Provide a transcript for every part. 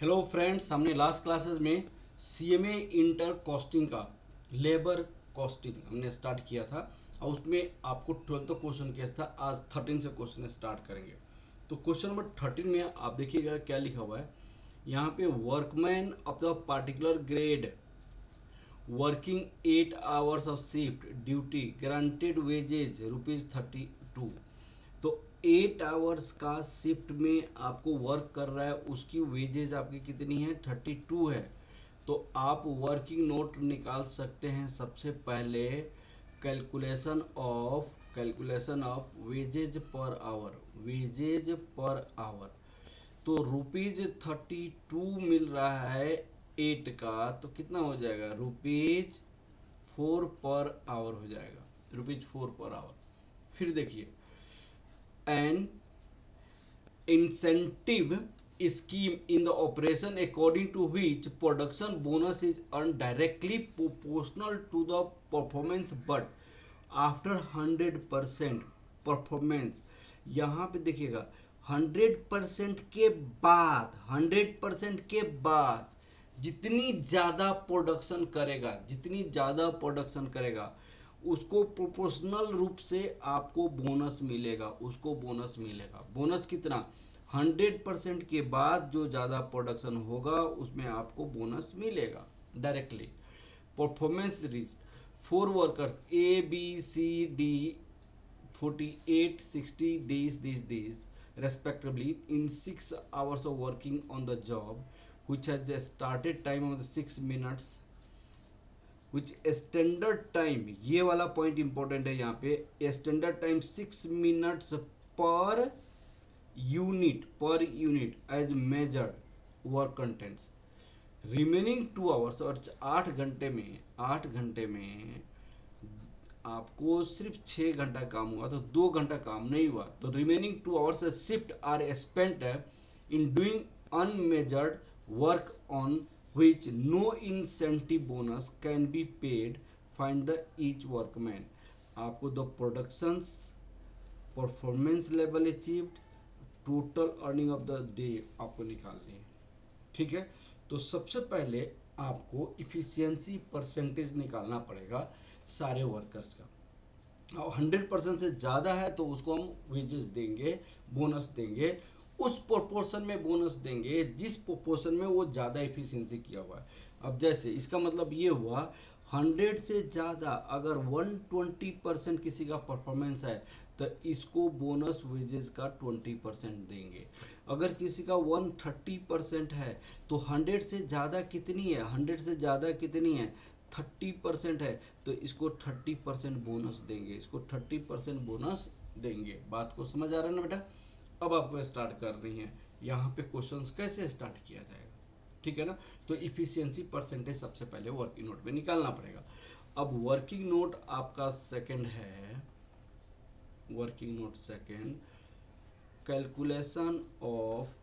Hello friends, हमने last classes में CMA inter costing का लेबर कॉस्टिंग हमने स्टार्ट किया था और उसमें आपको 12th क्वेश्चन किया था। आज 13 से क्वेश्चन स्टार्ट करेंगे। तो क्वेश्चन नंबर 13 में आप देखिएगा क्या लिखा हुआ है। यहाँ पे workman of the particular grade working 8 hours of shift duty granted wages ₹32। तो 8 आवर्स का शिफ्ट में आपको वर्क कर रहा है, उसकी वेजेज आपकी कितनी है? 32 है। तो आप वर्किंग नोट निकाल सकते हैं। सबसे पहले calculation of wages per hour, wages per hour. तो ₹32 मिल रहा है 8 का, तो कितना हो जाएगा? ₹4 पर आवर हो जाएगा, ₹4 पर आवर। फिर देखिए, N incentive scheme in the operation according to which production bonus is earned directly proportional to the performance but after 100% performance. यहाँ पे देखिएगा 100% के बाद, 100% के बाद जितनी ज़्यादा प्रोडक्शन करेगा, जितनी ज़्यादा प्रोडक्शन करेगा उसको प्रोपोर्शनल रूप से आपको बोनस मिलेगा, उसको बोनस मिलेगा। बोनस कितना? 100% के बाद जो ज़्यादा प्रोडक्शन होगा उसमें आपको बोनस मिलेगा directly. Performance risk for workers A B C D 48 60 days these respectively in 6 hours of working on the job which has a started time of 6 minutes which standard time, ये वाला point important है यहाँ पे। Standard time 6 minutes per unit as measured work contents remaining 2 hours. और 8 घंटे में आपको सिर्फ 6 घंटा काम हुआ, तो 2 घंटा काम नहीं हुआ। तो remaining 2 hours shift are spent in doing unmeasured work on which no incentive bonus can be paid. Find the each workman। आपको the productions, performance level achieved, total earning of the day आपको निकालनी है। ठीक है, तो सबसे पहले आपको इफिशियंसी परसेंटेज निकालना पड़ेगा सारे वर्कर्स का। और 100% से ज़्यादा है तो उसको हम वेजेस देंगे, बोनस देंगे। उस प्रोपोर्शन में बोनस देंगे जिस प्रोपोर्शन में वो ज़्यादा एफिशिएंसी किया हुआ है। अब जैसे इसका मतलब ये हुआ 100 से ज़्यादा अगर 120% किसी का परफॉर्मेंस है तो इसको बोनस वेजेस का 20% देंगे। अगर किसी का 130% है तो 100 से ज़्यादा कितनी है? 100 से ज़्यादा कितनी है? 30% है, तो इसको 30% बोनस देंगे, इसको 30% बोनस देंगे। बात को समझ आ रहा है ना बेटा? अब आपको स्टार्ट कर रही हैं यहाँ पे क्वेश्चंस कैसे स्टार्ट किया जाएगा। ठीक है ना? तो इफिशियंसी परसेंटेज सबसे पहले वर्किंग नोट में निकालना पड़ेगा। अब वर्किंग नोट आपका सेकंड है, working note second, calculation of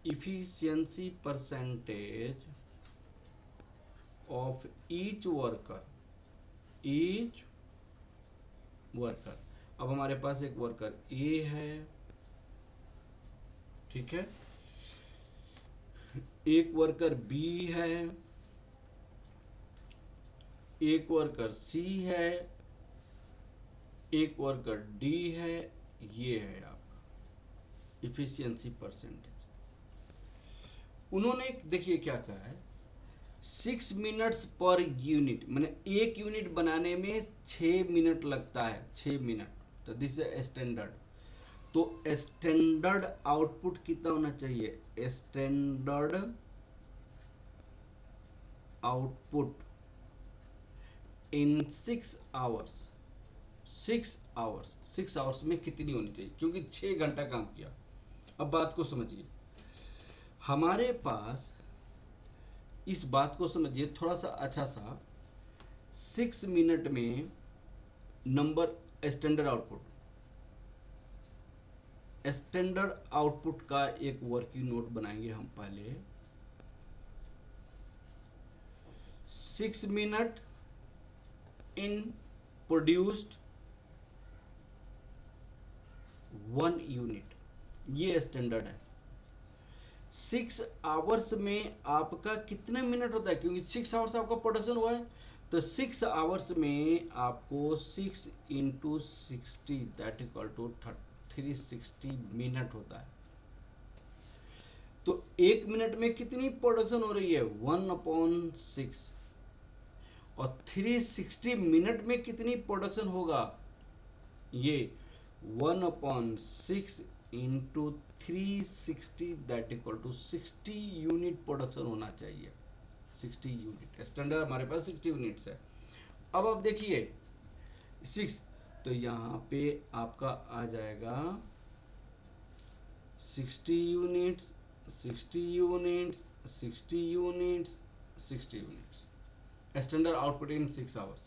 efficiency percentage of each worker. अब हमारे पास एक वर्कर ए है, ठीक है, एक वर्कर बी है, एक वर्कर सी है, एक वर्कर डी है। ये है आपका इफिशियंसी परसेंटेज। उन्होंने देखिए क्या कहा है, 6 मिनट्स पर यूनिट, मैंने एक यूनिट बनाने में 6 मिनट लगता है, 6 मिनट। तो दिस इज स्टैंडर्ड। तो स्टैंडर्ड आउटपुट कितना होना चाहिए? स्टैंडर्ड आउटपुट इन 6 आवर्स, 6 आवर्स में कितनी होनी चाहिए? क्योंकि 6 घंटा काम किया। अब बात को समझिए, हमारे पास इस बात को समझिए थोड़ा सा अच्छा सा। 6 मिनट में नंबर स्टैंडर्ड आउटपुट का एक वर्किंग नोट बनाएंगे हम पहले। 6 मिनट इन प्रोड्यूस्ड 1 यूनिट, ये स्टैंडर्ड है। 6 आवर्स में आपका कितने मिनट होता है, क्योंकि 6 आवर्स आपका प्रोडक्शन हुआ है, तो 6 आवर्स में आपको 6 into 60 that equal to 360 minute होता है। तो 1 मिनट में कितनी प्रोडक्शन हो रही है, 1/6, और 360 मिनट में कितनी प्रोडक्शन होगा, ये 1/6 into 360 that equal to 60 unit production होना चाहिए। 60 यूनिट स्टैंडर्ड हमारे पास 60 यूनिट्स है। अब आप देखिए 6, तो यहाँ पे आपका आ जाएगा 60 units, 60 units, 60 units, 60 units, standard output इन 6 आवर्स।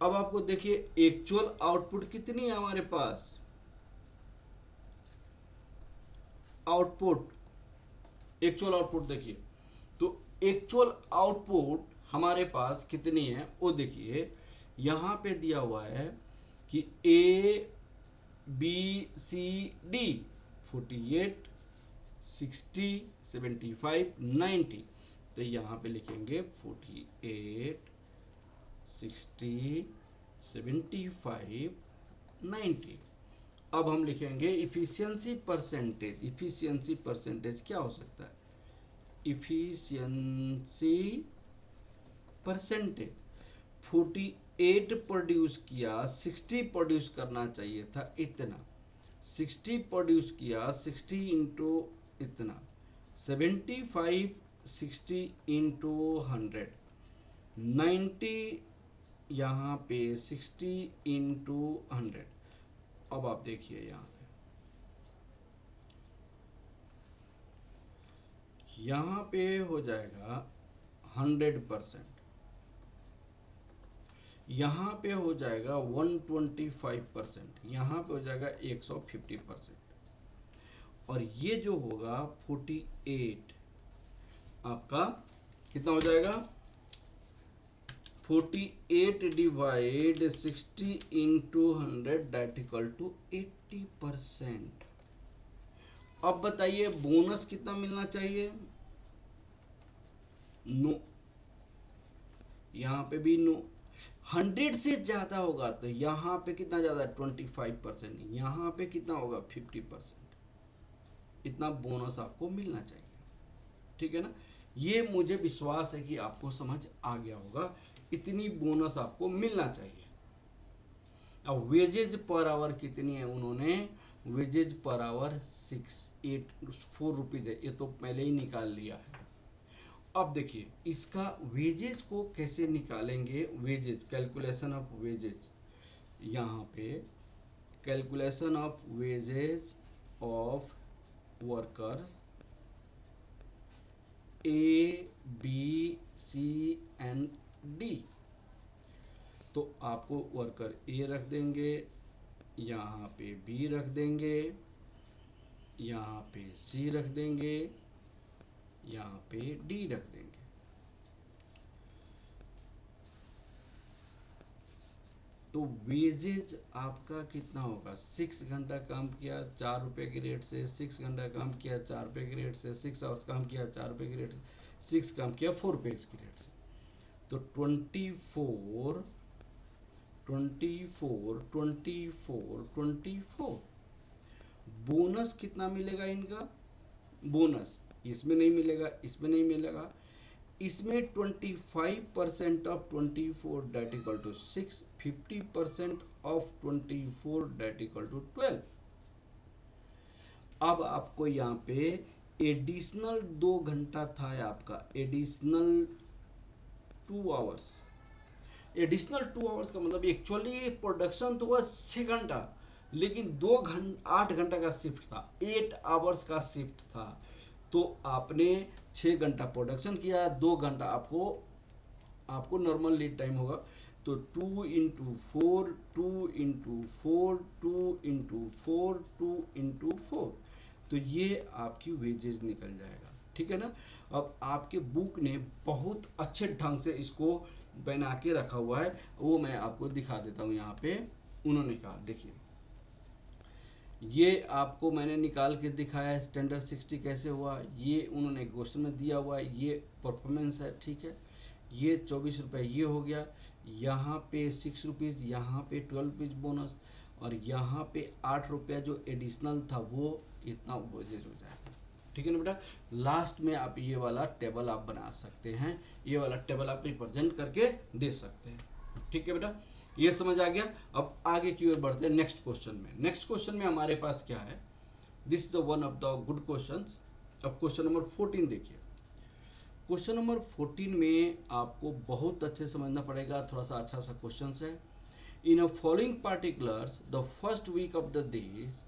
अब आपको देखिए एक्चुअल आउटपुट कितनी है हमारे पास, आउटपुट, एक्चुअल आउटपुट देखिए, तो एक्चुअल आउटपुट हमारे पास कितनी है वो देखिए, यहां पे दिया हुआ है कि ए बी सी डी 48 60 75 90, तो यहां पे लिखेंगे 48 60 75 90। अब हम लिखेंगे इफिशियंसी परसेंटेज। इफिशियंसी परसेंटेज क्या हो सकता है, इफिशियंसी परसेंटेज 48 प्रोड्यूस किया, 60 प्रोड्यूस करना चाहिए था इतना, 60 प्रोड्यूस किया, 60 इंटू इतना, 75 60 इंटू 100, 90 यहाँ पे 60 इंटू 100। अब आप देखिए यहाँ पे हो जाएगा 100%, यहाँ पे हो जाएगा 125%, यहाँ पे हो जाएगा 150%, और ये जो होगा 48 आपका कितना हो जाएगा, 48 divide 60 into 100 that equal to 80%। अब बताइए बोनस कितना मिलना चाहिए, नो, यहाँ पे भी नो। 100 से ज्यादा होगा तो यहाँ पे कितना ज्यादा, 25%, यहाँ पे कितना होगा 50%, इतना बोनस आपको मिलना चाहिए। ठीक है ना, ये मुझे विश्वास है कि आपको समझ आ गया होगा, इतनी बोनस आपको मिलना चाहिए। अब वेजेज पर आवर कितनी है, उन्होंने वेजेज पर आवर 4 रुपीज है, ये तो पहले ही निकाल लिया है। अब देखिए इसका वेजेज को कैसे निकालेंगे, वेजेज, कैलकुलेशन ऑफ वेजेज, यहाँ पे calculation of wages of workers A B C and D, तो आपको वर्कर ए रख देंगे, यहाँ पे बी रख देंगे, यहाँ पे सी रख देंगे, यहाँ पे डी रख देंगे। तो वेजेज आपका कितना होगा, 6 घंटा काम किया 4 रुपए की रेट से, 6 घंटा काम किया 4 रुपए की रेट से, 6 आवर्स काम किया 4 रुपए की रेट से, 6 काम किया 4 रुपए की रेट से, तो 24 24 24 24। बोनस कितना मिलेगा इनका, बोनस इसमें नहीं मिलेगा, इसमें नहीं मिलेगा, इसमें 25% of 24 that equal to 6, 50% of 24 that equal to 12। अब आपको यहाँ पे एडिशनल 2 घंटा था आपका, एडिशनल 2 आवर्स, एडिशनल 2 आवर्स का मतलब एक्चुअली प्रोडक्शन तो हुआ 6 घंटा, लेकिन 8 घंटा का शिफ्ट था, 8 आवर्स का शिफ्ट था, तो आपने 6 घंटा प्रोडक्शन किया, 2 घंटा आपको नॉर्मल लीड टाइम होगा, तो 2 इंटू 4 2 इंटू 4 2 इंटू 4 2 इंटू 4, तो ये आपकी वेजेज निकल जाएगा। ठीक है ना, अब आपके बुक ने बहुत अच्छे ढंग से इसको बना के रखा हुआ है, वो मैं आपको दिखा देता हूँ। यहाँ पे उन्होंने कहा देखिए ये आपको मैंने निकाल के दिखाया है स्टैंडर्ड 60 कैसे हुआ, ये उन्होंने क्वेश्चन में दिया हुआ है, ये परफॉर्मेंस है, ठीक है। ये 24 रुपये ये हो गया, यहाँ पे 6 रुपीज़, यहाँ पे 12 रुपीज़ बोनस, और यहाँ पे 8 रुपया जो एडिशनल था वो इतना वेजेज हो जाएगा, ठीक है ना बेटा। लास्ट में आप ये वाला टेबल आप बना सकते हैं, ये वाला टेबल आप रिप्रेजेंट करके दे सकते हैं, ठीक है बेटा। ये समझ आ गया। अब आगे की ओर बढ़ते हैं नेक्स्ट क्वेश्चन में। नेक्स्ट क्वेश्चन में हमारे पास क्या है, this is the one of the good questions. अब क्वेश्चन नंबर 14 देखिए। क्वेश्चन नंबर 14 में आपको बहुत अच्छे समझना पड़ेगा, थोड़ा सा अच्छा सा क्वेश्चन है। In a following particulars the first week of the days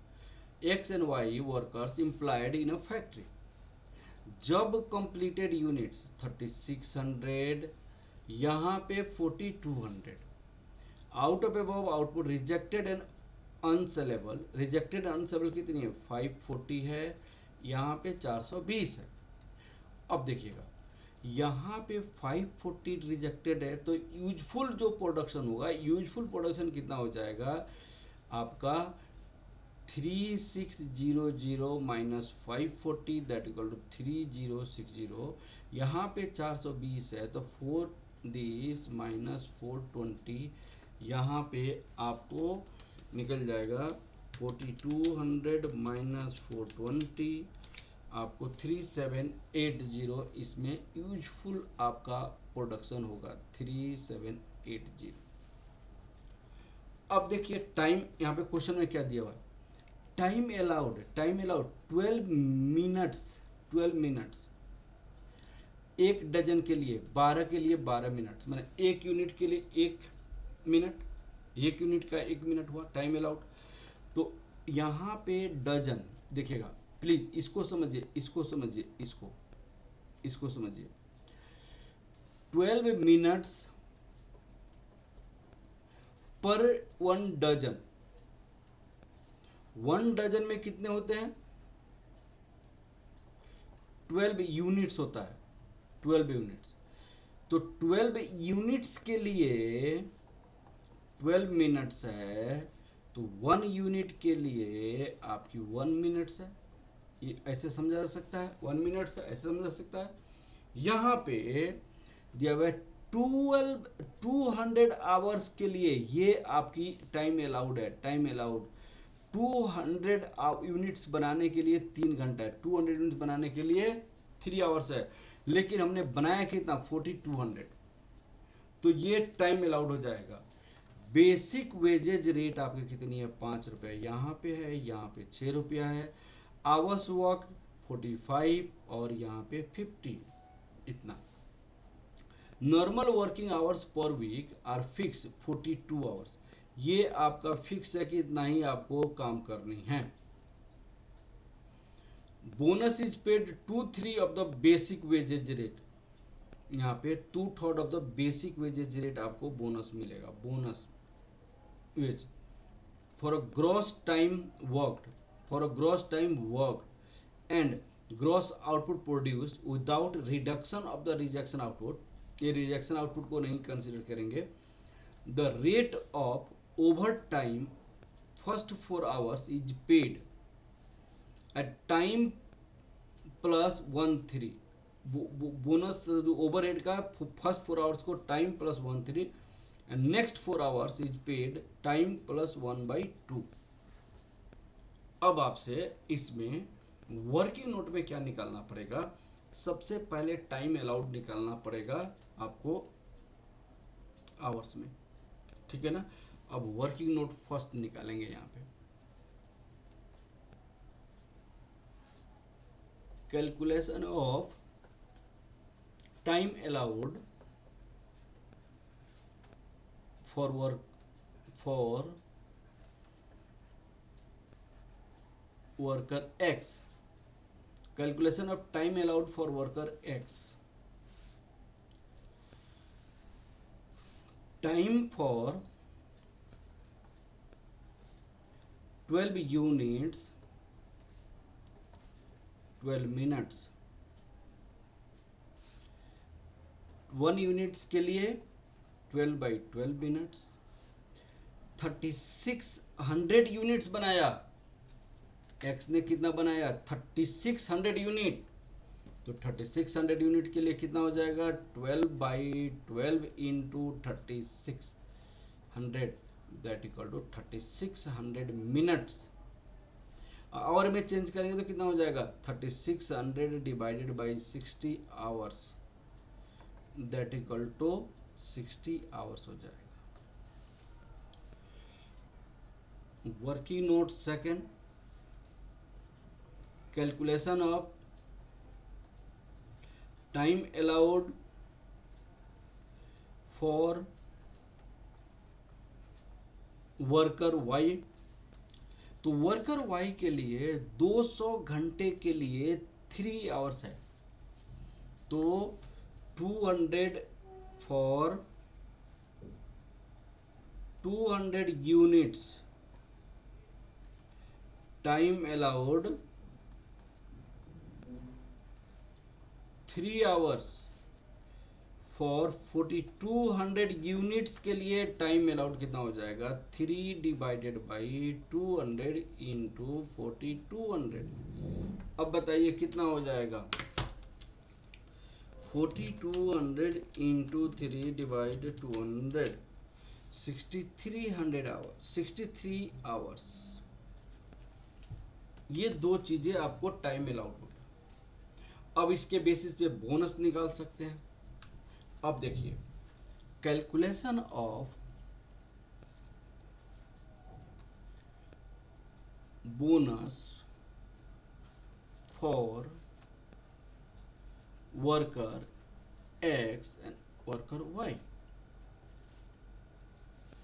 X and Y workers employed in a factory, जब कंप्लीटेड यूनिट्स 3600, यहाँ पे 4200, out of above output rejected and unsaleable, rejected unsaleable कितनी है 540 है, यहाँ पे 420 है। अब देखिएगा यहाँ पे 540 रिजेक्टेड है, तो यूजफुल जो प्रोडक्शन होगा, यूजफुल प्रोडक्शन कितना हो जाएगा आपका 3600 माइनस 540 दैट इक्वल टू 3060। यहाँ पे 420 है तो 4 दिस माइनस 420, यहाँ पे आपको निकल जाएगा 4200 माइनस 420, आपको 3780 इसमें यूजफुल आपका प्रोडक्शन होगा 3780। अब देखिए टाइम, यहाँ पे क्वेश्चन में क्या दिया हुआ है, टाइम अलाउड 12 मिनट्स, 12 मिनट्स, एक डजन के लिए 12 के लिए 12 मिनट्स, मैंने एक यूनिट के लिए 1 मिनट, एक यूनिट का 1 मिनट हुआ टाइम अलाउड। तो यहाँ पे डजन देखिएगा, प्लीज इसको समझिए, इसको समझिए, इसको समझिए। 12 मिनट्स पर 1 डजन, 1 डजन में कितने होते हैं 12 यूनिट्स होता है, 12 यूनिट्स। तो 12 यूनिट्स के लिए 12 मिनट्स है, तो 1 यूनिट के लिए आपकी 1 मिनट्स है, ये ऐसे समझा जा सकता है, 1 मिनट्स है ऐसे समझा जा सकता है। यहाँ पे दिया हुआ है 200 आवर्स के लिए, ये आपकी टाइम अलाउड है, टाइम अलाउड 200 यूनिट्स बनाने के लिए 3 घंटा है, 200 यूनिट्स बनाने के लिए 3 आवर्स है, लेकिन हमने बनाया कितना 4200, तो ये टाइम अलाउड हो जाएगा। बेसिक वेजेज रेट आपकी कितनी है 5 रुपये, यहाँ पे है, यहाँ पे 6 रुपया है, आवर्स वर्क 45 और यहाँ पे 50, इतना। Normal working hours per week are fix 42 hours, ये आपका फिक्स है कि इतना ही आपको काम करनी है। Bonus is paid 2/3 of the basic wages rate, यहाँ पे 2/3 of the basic wages rate आपको बोनस मिलेगा, bonus wage for a gross time worked, for a gross time worked and gross output produced without reduction of the rejection output, ये rejection output को नहीं consider करेंगे। The rate of over time first 4 hours is paid at time plus 1/3, bonus over head का first 4 hours को time plus 1/3 and next 4 hours is paid time plus 1/2। अब आपसे इसमें working note में क्या निकालना पड़ेगा, सबसे पहले टाइम अलाउड निकालना पड़ेगा आपको आवर्स में, ठीक है ना। अब वर्किंग नोट फर्स्ट निकालेंगे, यहाँ पे calculation of time allowed for work for worker x, calculation of time allowed for worker x, time for 12 units 12 minutes, 1 units के लिए 12/12 मिनट्स, 3600 यूनिट्स बनाया एक्स ने कितना बनाया 3600 यूनिट, तो 3600 यूनिट के लिए कितना हो जाएगा 12/12 into 3600 that equal to 3600 minutes. Hour में चेंज करेंगे तो कितना हो जाएगा 3600 divided by 60 hours that equal to 60 hours हो जाएगा। Working note second, calculation of time allowed for worker Y. तो वर्कर वाई के लिए 200 घंटे के लिए 3 आवर्स है, तो 200 for 200 units time allowed 3 hours for 4200 units के लिए टाइम अलाउड कितना हो जाएगा 3 डिवाइडेड बाई 200 इंटू 4200। अब बताइए कितना हो जाएगा 4200 इंटू 3 डिवाइड 200 6300 आवर्स 63 आवर्स। ये दो चीजें आपको टाइम अलाउड हो गया। अब इसके बेसिस पे बोनस निकाल सकते हैं। अब देखिए calculation of bonus for worker X and worker Y,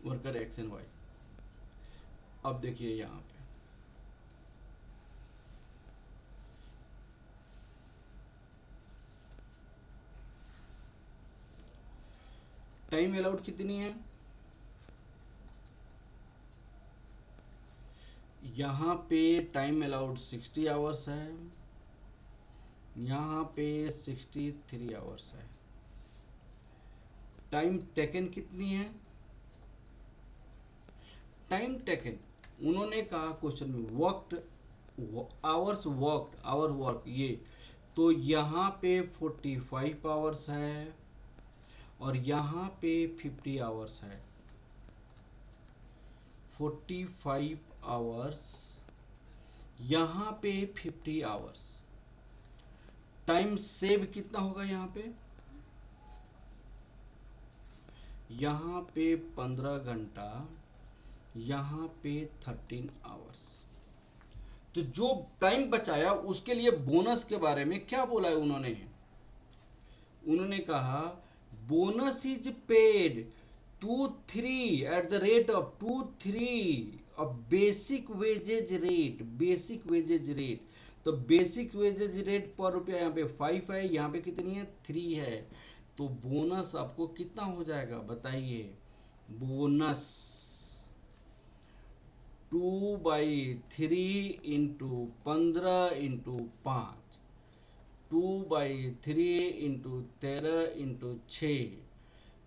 worker X and Y. अब देखिए यहां पे टाइम अलाउड कितनी है, यहां पे टाइम अलाउड 60 आवर्स है, यहां पे 63 आवर्स है। टाइम टेकन कितनी है, टाइम टेकन उन्होंने कहा क्वेश्चन में worked hours worked hour work ये, तो यहाँ पे 45 आवर्स है और यहाँ पे 50 आवर्स है। 45 आवर्स यहाँ पे 50 आवर्स। टाइम सेव कितना होगा यहाँ पे, यहाँ पे 15 घंटा, यहाँ पे 13 आवर्स। तो जो टाइम बचाया उसके लिए बोनस के बारे में क्या बोला है उन्होंने कहा bonus is paid 2-3 at the rate of 2-3 of basic wages rate, basic wages rate. तो बेसिक वेजेज रेट पर रुपया यहाँ पे 5 है, यहाँ पे कितनी है 3 है। तो बोनस आपको कितना हो जाएगा बताइए, bonus 2/3 into 15 into 5, 2/3 into 13 into 6।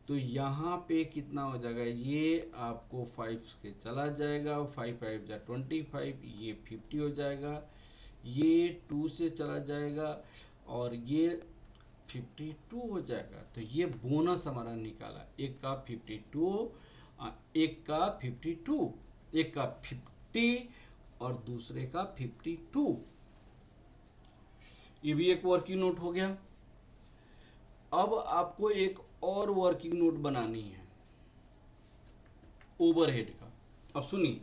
तो यहाँ पे कितना हो जाएगा, ये आपको 5 के चला जाएगा, 5×5 = 25, ये 50 हो जाएगा, ये 2 से चला जाएगा और ये 52 हो जाएगा। तो ये बोनस हमारा निकाला, एक का 52, एक का 52, एक का 50 और दूसरे का 52। ये भी एक वर्किंग नोट हो गया। अब आपको एक और वर्किंग नोट बनानी है ओवरहेड का। अब सुनिए,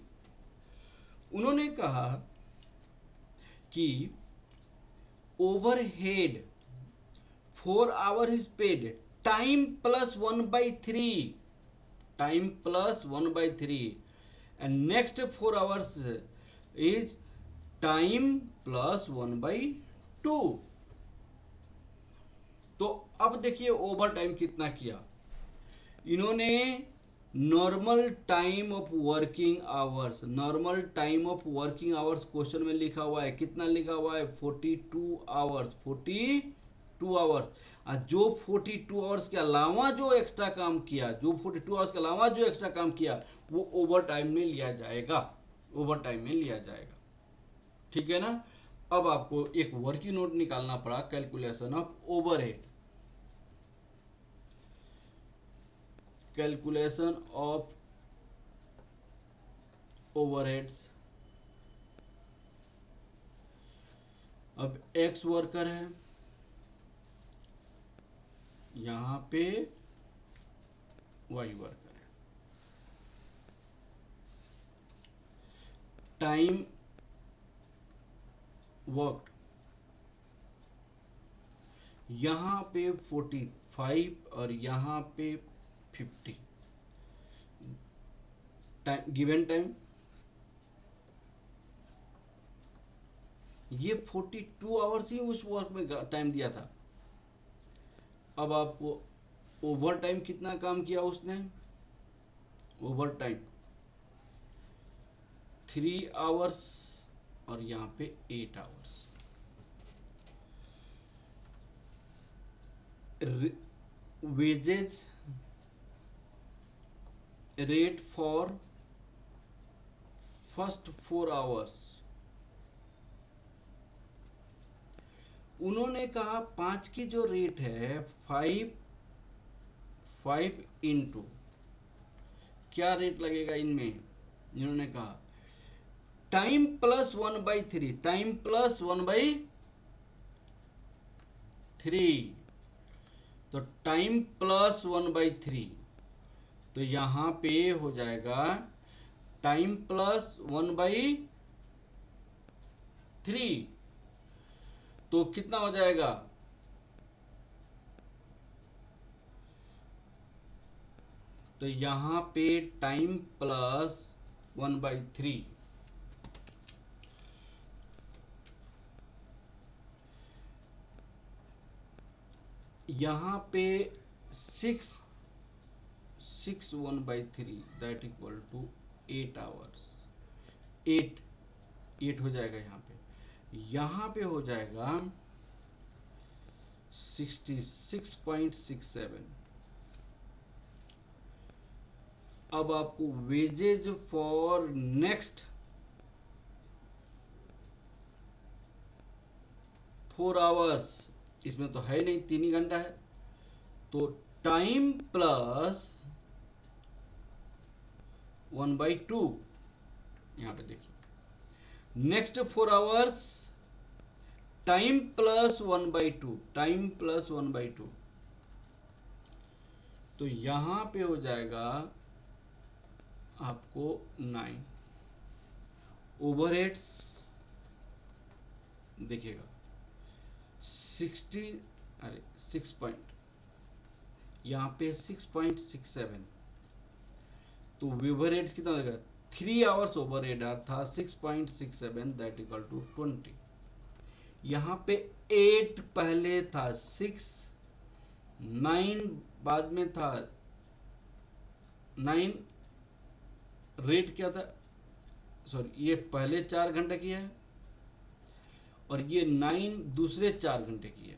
उन्होंने कहा कि overhead 4 our is paid time plus 1/3, time plus 1/3 and next 4 hours is time plus 1/2। तो अब देखिए ओवर टाइम कितना किया इन्होंने। Normal time of working hours, normal time of working hours question में लिखा हुआ है, कितना लिखा हुआ है 42 आवर्स, 42 आवर्स। जो 42 आवर्स के अलावा जो एक्स्ट्रा काम किया, जो 42 आवर्स के अलावा जो एक्स्ट्रा काम किया वो ओवर टाइम में लिया जाएगा, ओवर टाइम में लिया जाएगा। ठीक है ना। अब आपको एक वर्किंग नोट निकालना पड़ा, calculation of overhead, calculation of overheads. अब एक्स वर्कर है, यहां पे वाई वर्कर है, टाइम वर्कड यहां पे 45 और यहां पे 50, टाइम गिवन टाइम ये 42 आवर्स ही उस वर्क में टाइम दिया था। अब आपको ओवर टाइम कितना काम किया उसने, ओवर टाइम 3 आवर्स और यहाँ पे 8 hours. Wages rate for first 4 hours, उन्होंने कहा 5 की जो रेट है 5 इंटू क्या रेट लगेगा इनमें, इन्होंने कहा टाइम प्लस 1/3, टाइम प्लस 1/3, तो टाइम प्लस 1/3, तो यहां पे हो जाएगा टाइम प्लस 1/3, तो कितना हो जाएगा, तो यहां पे टाइम प्लस 1/3, यहां पे 6 1/3 दैट इक्वल टू 8 आवर्स, 8 हो जाएगा यहां पे हो जाएगा 66.67। अब आपको वेजेज फॉर नेक्स्ट 4 आवर्स, इसमें तो है नहीं, 3 ही घंटा है, तो टाइम प्लस 1/2, यहां पे देखिए next 4 hours time plus 1/2, time plus 1/2, तो यहां पे हो जाएगा आपको 9। ओवरहेड्स देखिएगा 6 पॉइंट, यहाँ पे 6.67, तो ओवरहेड्स कितना हो जाएगा, 3 आवर्स ओवरहेड था 6.67 दैट इक्वल टू 20। यहाँ पे 8 पहले था, 6 9 बाद में था, 9 रेट क्या था, सॉरी ये पहले 4 घंटे की है और ये 9 दूसरे 4 घंटे की है,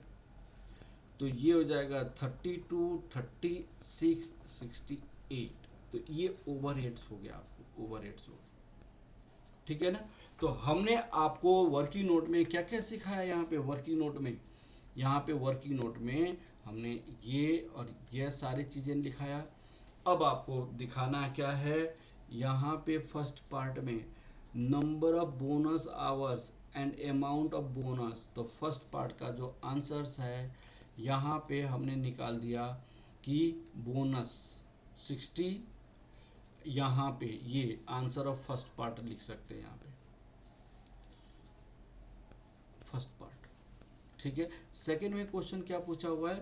तो ये हो जाएगा 32 36 68, तो ये ओवरहेड्स हो गया, आपको ओवरहेड्स हो गया, ठीक है ना। तो हमने आपको वर्किंग नोट में क्या क्या सिखाया, यहाँ पे वर्किंग नोट में, यहाँ पे वर्किंग नोट में हमने ये और ये सारी चीजें लिखाया। अब आपको दिखाना क्या है, यहाँ पे फर्स्ट पार्ट में number of bonus hours and amount of bonus, तो फर्स्ट पार्ट का जो आंसर्स है यहाँ पे हमने निकाल दिया कि बोनस 60, यहाँ पे ये आंसर ऑफ फर्स्ट पार्ट लिख सकते हैं, यहाँ पे फर्स्ट पार्ट, ठीक है। सेकेंड में क्वेश्चन क्या पूछा हुआ है,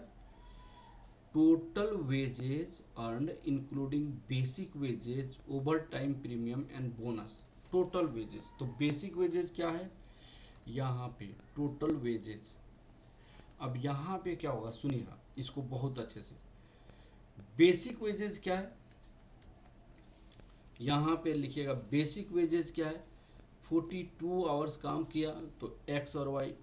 total wages earned including basic wages, over time premium and bonus, total wages, तो बेसिक वेजेज क्या है, यहाँ पे टोटल वेजेज। अब यहाँ पे क्या होगा, सुनिएगा इसको बहुत अच्छे से, बेसिक वेजेज क्या है, यहाँ पे लिखिएगा बेसिक वेजेज क्या है, 42 आवर्स काम किया तो एक्स और वाई,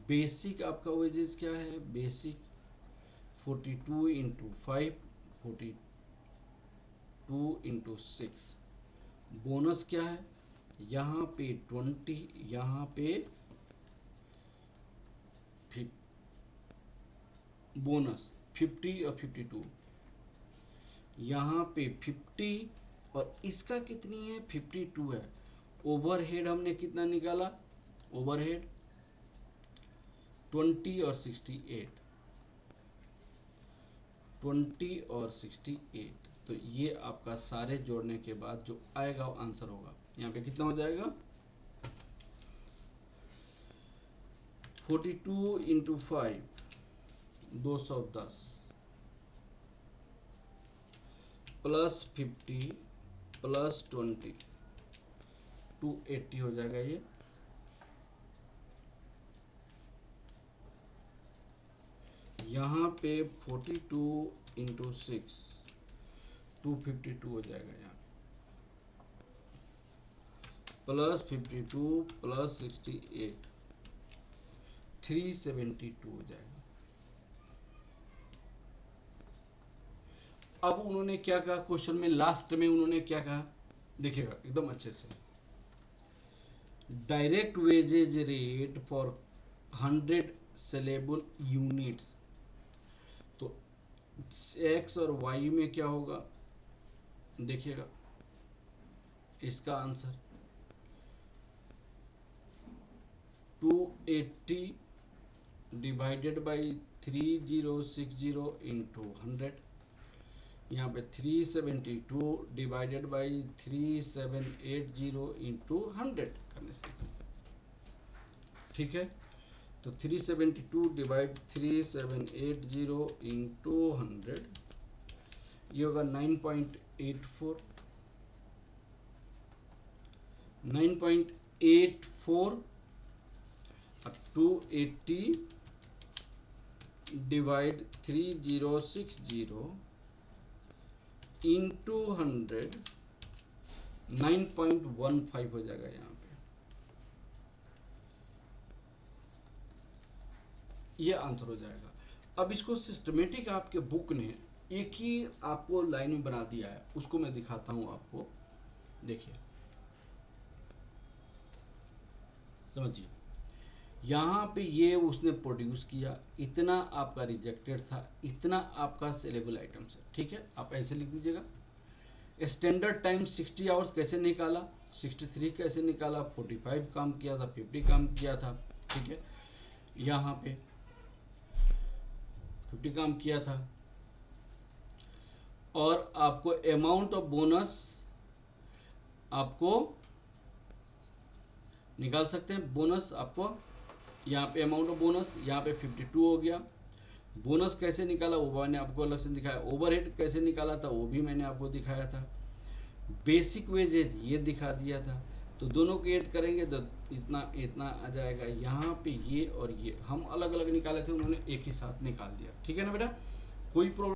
बेसिक आपका वेजेज क्या है, बेसिक 42 इंटू 5, 40 2 × 6। बोनस क्या है, यहाँ पे 20, यहाँ पे बोनस 50 और 52, यहाँ पे 50 और इसका कितनी है 52 है। ओवरहेड हमने कितना निकाला, ओवरहेड 20 और 68, 20 और 68। तो ये आपका सारे जोड़ने के बाद जो आएगा वो आंसर होगा। यहाँ पे कितना हो जाएगा 42 × 5 210 प्लस 50 प्लस 20 280 हो जाएगा ये। यहाँ पे 42 × 6 252 हो जाएगा यहाँ, प्लस 52 प्लस 68 372 हो जाएगा। अब उन्होंने क्या कहा क्वेश्चन में, लास्ट में उन्होंने क्या कहा देखिएगा एकदम अच्छे से, direct wages rate for 100 saleable units. तो एक्स और वाई में क्या होगा देखिएगा, इसका आंसर 280 डिवाइडेड बाई 3060 इंटू 100, यहाँ पे 372 डिवाइडेड बाई 3780 इंटू 100 करने से, ठीक है। तो 372 डिवाइड 3780 इंटू 100, ये होगा 9.84 अब 280 डिवाइड 3060 इंटू 100 9.15 हो जाएगा यहाँ पे। ये आंसर हो जाएगा। अब इसको सिस्टमेटिक आपके बुक ने एक ही आपको लाइन में बना दिया है, उसको मैं दिखाता हूं आपको, देखिए समझिए। यहाँ पे ये उसने प्रोड्यूस किया, इतना आपका रिजेक्टेड था, इतना आपका सेलेबल आइटम्स है, ठीक है। आप ऐसे लिख दीजिएगा। स्टैंडर्ड टाइम 60 आवर्स कैसे निकाला, 63 कैसे निकाला, 45 काम किया था, 50 काम किया था, ठीक है। यहाँ पे 50 काम किया था। और आपको अमाउंट ऑफ बोनस आपको निकाल सकते हैं। बोनस आपको यहाँ पे अमाउंट ऑफ बोनस यहाँ पे 52 हो गया। बोनस कैसे निकाला वो मैंने आपको अलग से दिखाया। ओवरहेड कैसे निकाला था वो भी मैंने आपको दिखाया था। बेसिक वेजेज ये दिखा दिया था। तो दोनों को ऐड करेंगे तो इतना इतना आ जाएगा। यहाँ पे ये और ये हम अलग अलग निकाले थे, उन्होंने एक ही साथ निकाल दिया। ठीक है ना बेटा, कोई प्रॉब्लम